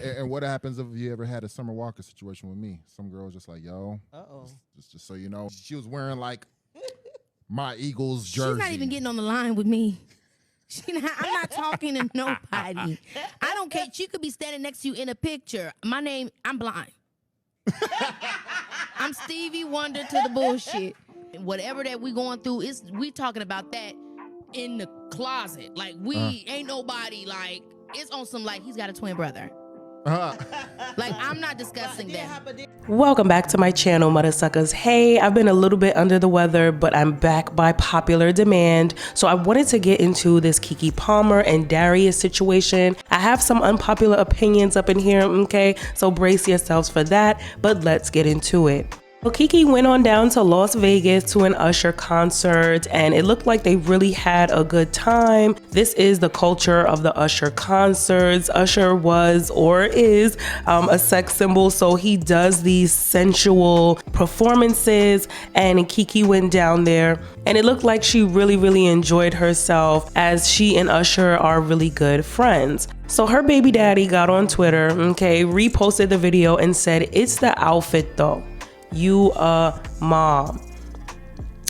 And what happens if you ever had a Summer Walker situation with me? Some girls just like, yo, just so you know, she was wearing like my Eagles jersey. She's not even getting on the line with me. I'm not talking to nobody. I don't care. She could be standing next to you in a picture. I'm blind. I'm Stevie Wonder to the bullshit. Whatever that we going through, we talking about that in the closet. Like, we ain't nobody, like, it's on some, like, he's got a twin brother. Like, I'm not discussing that. Welcome back to my channel, mother suckers. Hey, I've been a little bit under the weather, but I'm back by popular demand. So I wanted to get into this KeKe Palmer and Darius situation. I have some unpopular opinions up in here, okay? So brace yourselves for that, but let's get into it. Well, KeKe went on down to Las Vegas to an Usher concert, and it looked like they really had a good time. This is the culture of the Usher concerts. Usher was or is a sex symbol, so he does these sensual performances, and KeKe went down there, and it looked like she really enjoyed herself, as she and Usher are really good friends. So her baby daddy got on Twitter, okay, reposted the video and said, "It's the outfit though. You a mom."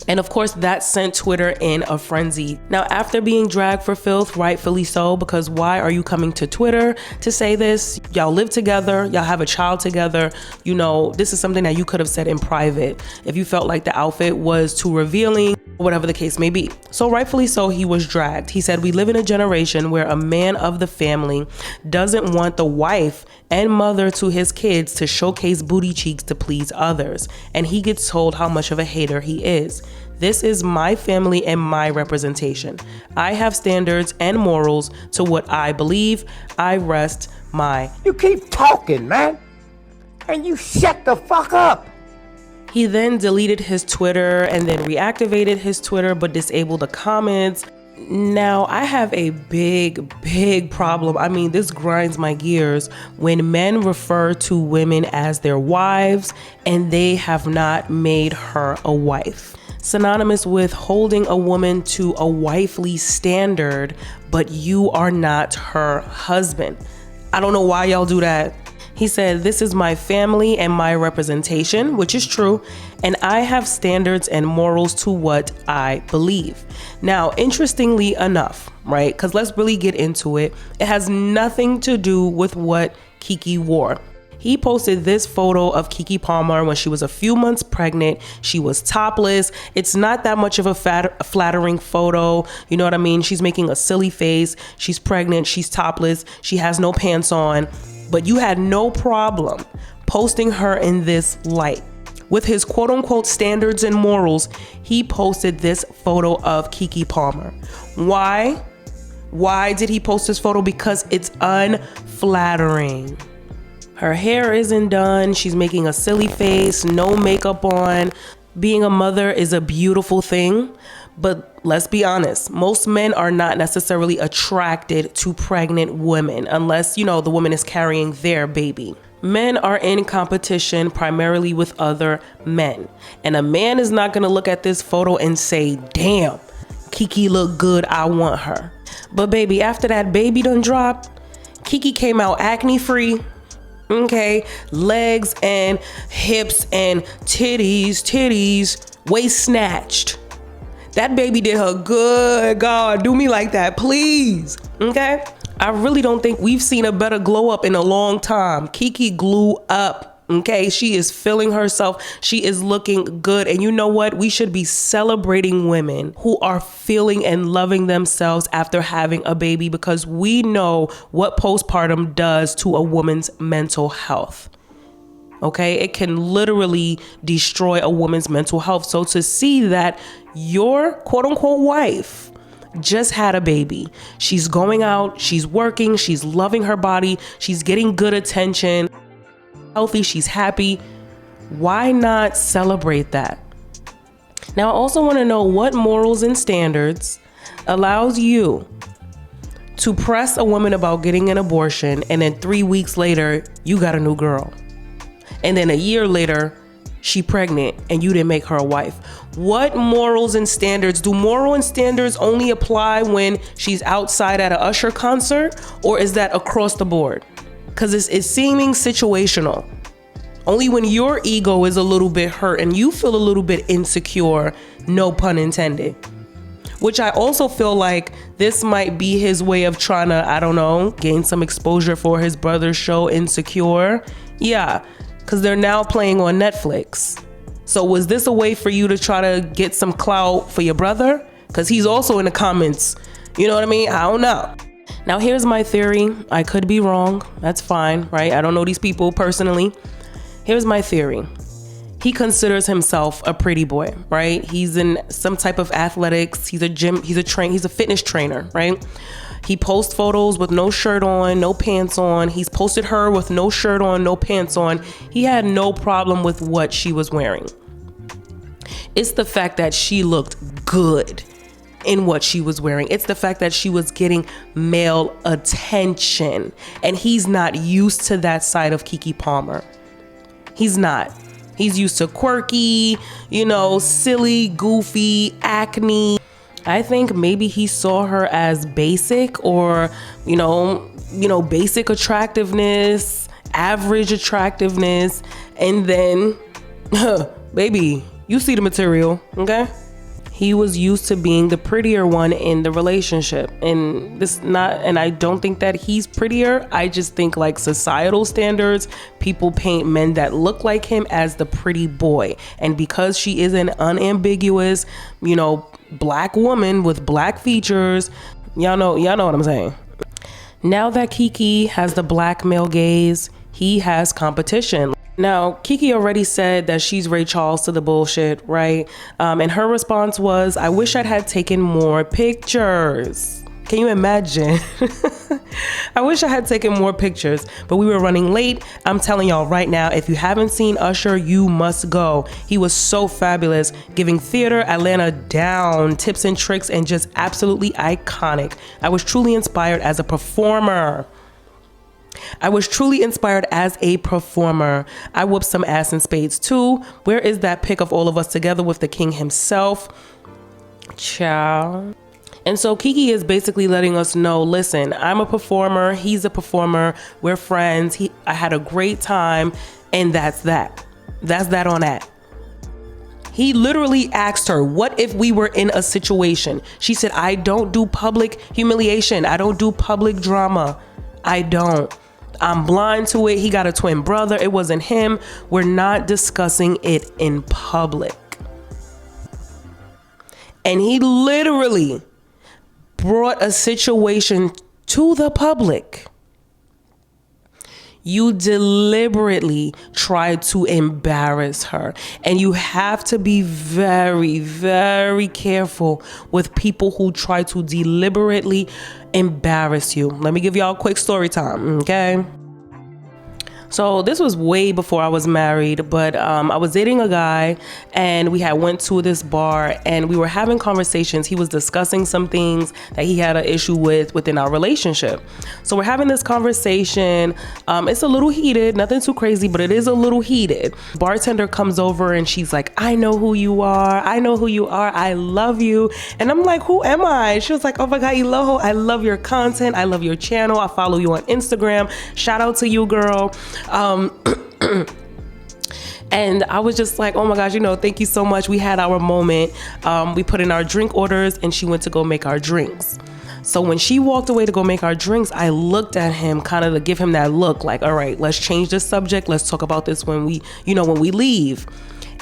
And of course that sent Twitter in a frenzy. Now, after being dragged for filth, rightfully so, because why are you coming to Twitter to say this? Y'all live together, y'all have a child together. You know, this is something that you could have said in private if you felt like the outfit was too revealing, whatever the case may be. So rightfully so, he was dragged. He said, "We live in a generation where a man of the family doesn't want the wife and mother to his kids to showcase booty cheeks to please others, and he gets told how much of a hater he is. This is my family and my representation. I have standards and morals to what I believe. I rest my..." You keep talking, man, and you shut the fuck up. He then deleted his Twitter and then reactivated his Twitter but disabled the comments. Now, I have a big problem. I mean, this grinds my gears when men refer to women as their wives and they have not made her a wife. Synonymous with holding a woman to a wifely standard, but you are not her husband. I don't know why y'all do that. He said, "This is my family and my representation," which is true, "and I have standards and morals to what I believe." Now, interestingly enough, right, because let's really get into it, it has nothing to do with what KeKe wore. He posted this photo of KeKe Palmer when she was a few months pregnant. She was topless. It's not that much of a flattering photo. You know what I mean? She's making a silly face. She's pregnant. She's topless. She has no pants on. But you had no problem posting her in this light. With his quote unquote standards and morals, he posted this photo of KeKe Palmer. Why? Why did he post this photo? Because it's unflattering. Her hair isn't done. She's making a silly face, no makeup on. Being a mother is a beautiful thing, but let's be honest, most men are not necessarily attracted to pregnant women unless, you know, the woman is carrying their baby. Men are in competition primarily with other men. And a man is not gonna look at this photo and say, "Damn, KeKe look good, I want her." But baby, after that baby done dropped, KeKe came out acne free. Okay, legs and hips and titties, waist snatched. That baby did her good. God, do me like that, please. Okay, I really don't think we've seen a better glow up in a long time. KeKe glue up. Okay, she is feeling herself. She is looking good. And you know what? We should be celebrating women who are feeling and loving themselves after having a baby, because we know what postpartum does to a woman's mental health. Okay, it can literally destroy a woman's mental health. So to see that your quote unquote wife just had a baby, she's going out, she's working, she's loving her body, she's getting good attention, healthy, she's happy. Why not celebrate that? Now, I also want to know what morals and standards allows you to press a woman about getting an abortion, and then 3 weeks later, you got a new girl. And then a year later, she pregnant and you didn't make her a wife. What morals and standards? Do moral and standards only apply when she's outside at an Usher concert, or is that across the board? because it's seeming situational. Only when your ego is a little bit hurt and you feel a little bit insecure, no pun intended. Which I also feel like this might be his way of trying to, I don't know, gain some exposure for his brother's show, Insecure. Yeah, because they're now playing on Netflix. So was this a way for you to try to get some clout for your brother? Because he's also in the comments. You know what I mean? I don't know. Now here's my theory. I could be wrong. That's fine, right? I don't know these people personally. Here's my theory. He considers himself a pretty boy, right? He's in some type of athletics. He's a fitness trainer, right? He posts photos with no shirt on, no pants on. He's posted her with no shirt on, no pants on. He had no problem with what she was wearing. It's the fact that she looked good in what she was wearing. It's the fact that she was getting male attention. And he's not used to that side of KeKe Palmer. He's not. He's used to quirky, silly, goofy, acne. I think maybe he saw her as basic or, basic attractiveness, average attractiveness. And then, baby, you see the material, okay? He was used to being the prettier one in the relationship. And I don't think that he's prettier. I just think like societal standards, people paint men that look like him as the pretty boy. And because she is an unambiguous, black woman with black features, y'all know what I'm saying. Now that KeKe has the black male gaze, he has competition. Now, KeKe already said that she's Ray Charles to the bullshit, right? And her response was, I wish I'd had taken more pictures. Can you imagine? I wish I had taken more pictures, but we were running late. I'm telling y'all right now, if you haven't seen Usher, you must go. He was so fabulous, giving Theater Atlanta down, tips and tricks, and just absolutely iconic. I was truly inspired as a performer. I whooped some ass in spades too. Where is that pic of all of us together with the king himself? Ciao. And so KeKe is basically letting us know, listen, I'm a performer. He's a performer. We're friends. I had a great time. And that's that. That's that on that. He literally asked her, what if we were in a situation? She said, I don't do public humiliation. I don't do public drama. I don't. I'm blind to it. He got a twin brother. It wasn't him. We're not discussing it in public. And he literally brought a situation to the public. You deliberately tried to embarrass her. And you have to be very, very careful with people who try to deliberately embarrass you. Let me give y'all a quick story time, okay? So this was way before I was married, but I was dating a guy and we had went to this bar and we were having conversations. He was discussing some things that he had an issue within our relationship. So we're having this conversation. It's a little heated, nothing too crazy, but it is a little heated. Bartender comes over and she's like, I know who you are. I know who you are. I love you. And I'm like, who am I? She was like, oh my God, Eloho, I love your content. I love your channel. I follow you on Instagram. Shout out to you, girl. And I was just like, oh my gosh, thank you so much. We had our moment. We put in our drink orders and she went to go make our drinks. So when she walked away to go make our drinks, I looked at him kind of to give him that look like, all right, let's change the subject. Let's talk about this when we leave.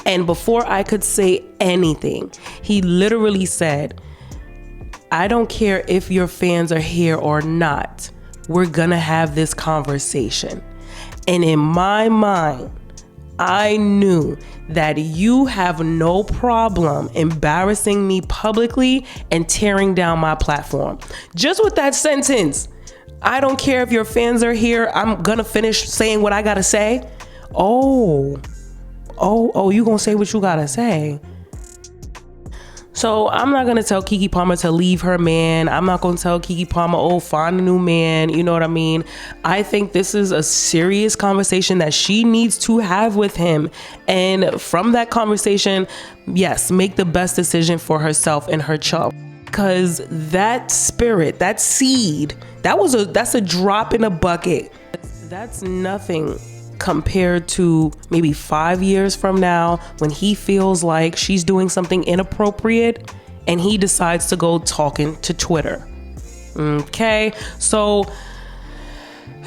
And before I could say anything, he literally said, I don't care if your fans are here or not. We're gonna have this conversation. And in my mind, I knew that you have no problem embarrassing me publicly and tearing down my platform. Just with that sentence, I don't care if your fans are here. I'm gonna finish saying what I gotta say. Oh, you gonna say what you gotta say. So I'm not going to tell KeKe Palmer to leave her man. I'm not going to tell KeKe Palmer, find a new man. You know what I mean? I think this is a serious conversation that she needs to have with him. And from that conversation, yes, make the best decision for herself and her child. Because that spirit, that seed, that's a drop in a bucket. That's nothing compared to maybe 5 years from now when he feels like she's doing something inappropriate and he decides to go talking to Twitter. Okay, so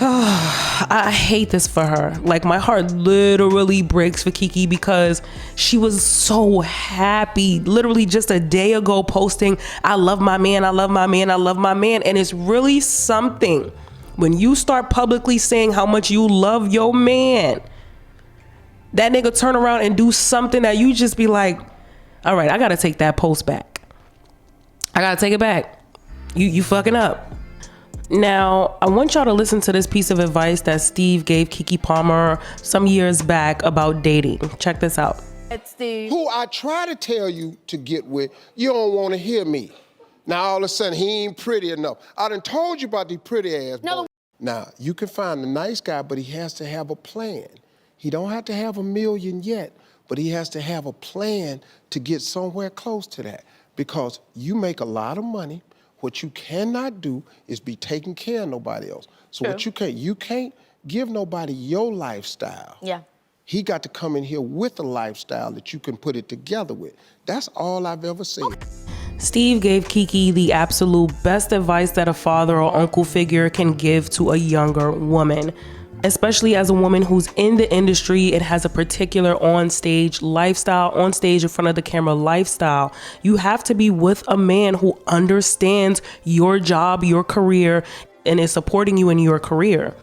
I hate this for her. Like, my heart literally breaks for KeKe because she was so happy literally just a day ago posting, I love my man, I love my man, I love my man. And it's really something when you start publicly saying how much you love your man, that nigga turn around and do something that you just be like, all right, I gotta take that post back. I gotta take it back. You fucking up. Now, I want y'all to listen to this piece of advice that Steve gave KeKe Palmer some years back about dating. Check this out. Steve. Who I try to tell you to get with, you don't want to hear me. Now, all of a sudden, he ain't pretty enough. I done told you about these pretty ass boys. Now, you can find a nice guy, but he has to have a plan. He don't have to have $1 million yet, but he has to have a plan to get somewhere close to that. Because you make a lot of money. What you cannot do is be taking care of nobody else. So True. What you can't give nobody your lifestyle. Yeah. He got to come in here with a lifestyle that you can put it together with. That's all I've ever said. Steve gave KeKe the absolute best advice that a father or uncle figure can give to a younger woman, especially as a woman who's in the industry and has a particular on-stage lifestyle, on-stage in front of the camera lifestyle. You have to be with a man who understands your job, your career, and is supporting you in your career.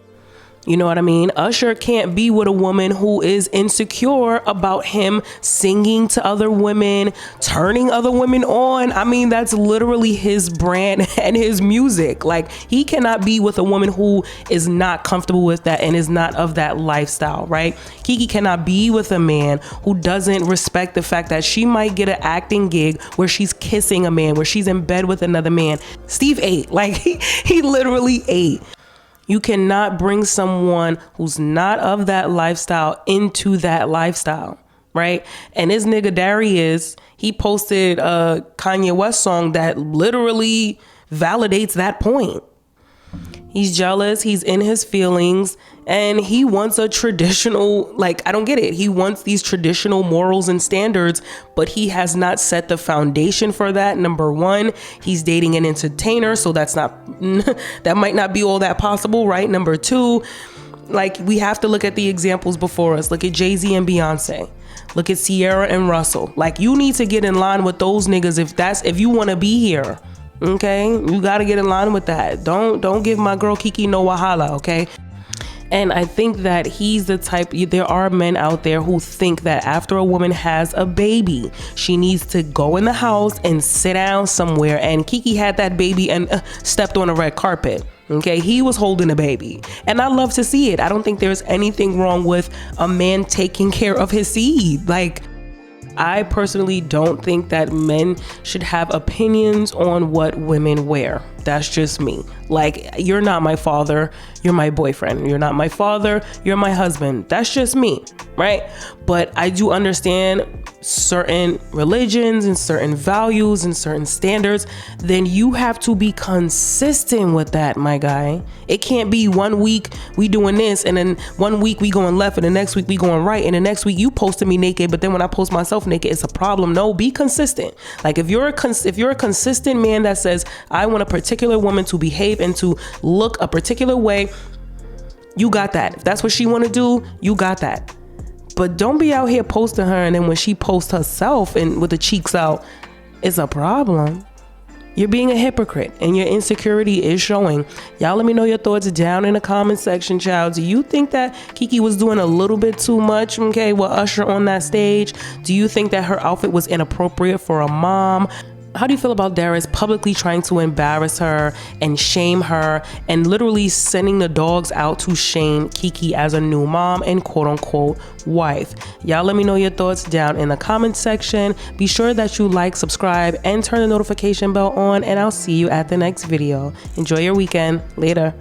You know what I mean? Usher can't be with a woman who is insecure about him singing to other women, turning other women on. I mean, that's literally his brand and his music. Like, he cannot be with a woman who is not comfortable with that and is not of that lifestyle, right? KeKe cannot be with a man who doesn't respect the fact that she might get an acting gig where she's kissing a man, where she's in bed with another man. Steve ate. Like, he literally ate. You cannot bring someone who's not of that lifestyle into that lifestyle, right? And this nigga Darius, he posted a Kanye West song that literally validates that point. He's jealous, he's in his feelings, and he wants a traditional, like, I don't get it. He wants these traditional morals and standards, but he has not set the foundation for that. Number one, he's dating an entertainer, so that might not be all that possible, right? Number two, like, we have to look at the examples before us. Look at Jay-Z and Beyonce. Look at Sierra and Russell. Like, you need to get in line with those niggas if you want to be here. Okay, you got to get in line with that. Don't give my girl KeKe no wahala, okay? And I think that he's the type, there are men out there who think that after a woman has a baby, she needs to go in the house and sit down somewhere. And KeKe had that baby and stepped on a red carpet. Okay, he was holding a baby. And I love to see it. I don't think there's anything wrong with a man taking care of his seed. Like, I personally don't think that men should have opinions on what women wear. That's just me. Like, you're not my father, you're my boyfriend. You're not my father, you're my husband. That's just me, right? But I do understand certain religions and certain values and certain standards. Then you have to be consistent with that, my guy. It can't be 1 week we doing this, and then 1 week we going left, and the next week we going right, and the next week you posting me naked, but then when I post myself naked, it's a problem. No, be consistent. Like, if you're a consistent man that says, I want a particular woman to behave and to look a particular way, you got that. If that's what she want to do, you got that. But don't be out here posting her, and then when she posts herself and with the cheeks out, it's a problem. You're being a hypocrite, and your insecurity is showing. Y'all let me know your thoughts down in the comment section, child. Do you think that KeKe was doing a little bit too much, okay, with Usher on that stage? Do you think that her outfit was inappropriate for a mom? How do you feel about Darius publicly trying to embarrass her and shame her and literally sending the dogs out to shame KeKe as a new mom and quote unquote wife? Y'all let me know your thoughts down in the comment section. Be sure that you like, subscribe, and turn the notification bell on, and I'll see you at the next video. Enjoy your weekend. Later.